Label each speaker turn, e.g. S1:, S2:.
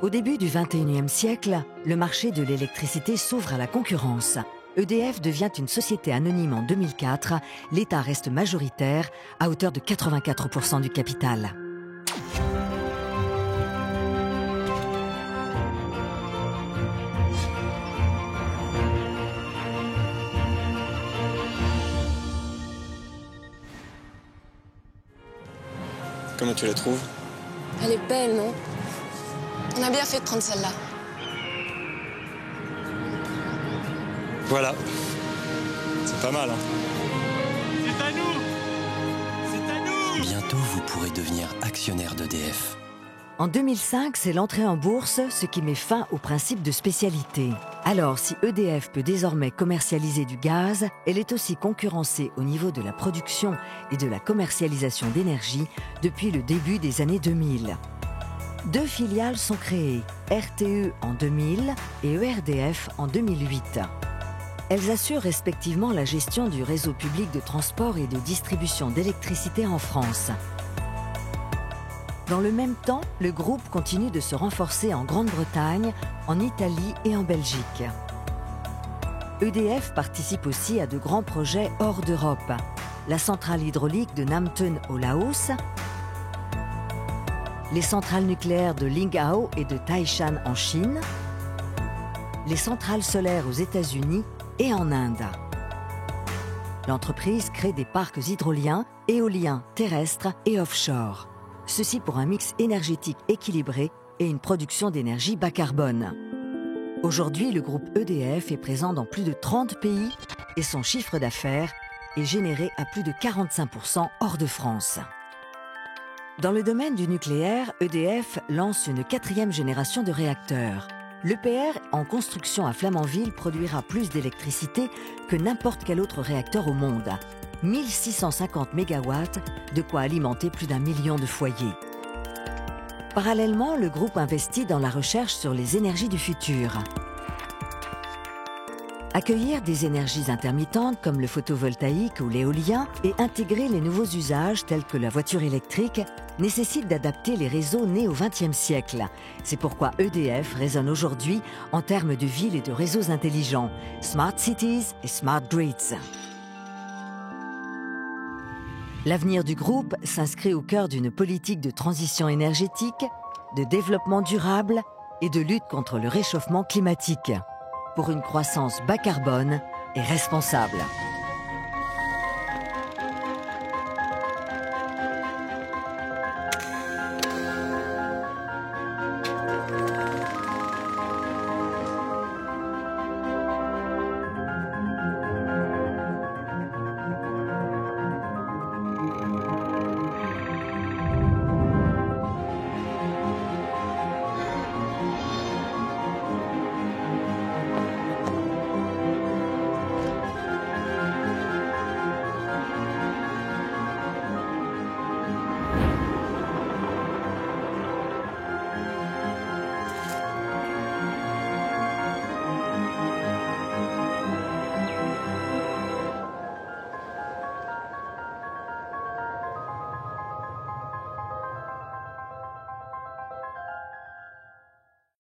S1: Au début du XXIe siècle, le marché de l'électricité s'ouvre à la concurrence. EDF devient une société anonyme en 2004. L'État reste majoritaire à hauteur de 84% du capital.
S2: Comment tu la trouves?
S3: Elle est belle, non? On a bien fait de prendre celle-là.
S2: Voilà. C'est pas mal, hein?
S4: C'est à nous! C'est à nous!
S5: Bientôt, vous pourrez devenir actionnaire d'EDF.
S1: En 2005, c'est l'entrée en bourse, ce qui met fin au principe de spécialité. Alors, si EDF peut désormais commercialiser du gaz, elle est aussi concurrencée au niveau de la production et de la commercialisation d'énergie depuis le début des années 2000. Deux filiales sont créées, RTE en 2000 et ERDF en 2008. Elles assurent respectivement la gestion du réseau public de transport et de distribution d'électricité en France. Dans le même temps, le groupe continue de se renforcer en Grande-Bretagne, en Italie et en Belgique. EDF participe aussi à de grands projets hors d'Europe. La centrale hydraulique de Namtön au Laos, les centrales nucléaires de Linghao et de Taishan en Chine, les centrales solaires aux États-Unis et en Inde. L'entreprise crée des parcs hydroliens, éoliens, terrestres et offshore. Ceci pour un mix énergétique équilibré et une production d'énergie bas carbone. Aujourd'hui, le groupe EDF est présent dans plus de 30 pays et son chiffre d'affaires est généré à plus de 45% hors de France. Dans le domaine du nucléaire, EDF lance une 4e génération de réacteurs. L'EPR en construction à Flamanville produira plus d'électricité que n'importe quel autre réacteur au monde. 1650 MW, de quoi alimenter plus d'1 million de foyers. Parallèlement, le groupe investit dans la recherche sur les énergies du futur. Accueillir des énergies intermittentes comme le photovoltaïque ou l'éolien et intégrer les nouveaux usages tels que la voiture électrique nécessite d'adapter les réseaux nés au XXe siècle. C'est pourquoi EDF raisonne aujourd'hui en termes de villes et de réseaux intelligents, Smart Cities et Smart Grids. L'avenir du groupe s'inscrit au cœur d'une politique de transition énergétique, de développement durable et de lutte contre le réchauffement climatique, pour une croissance bas carbone et responsable.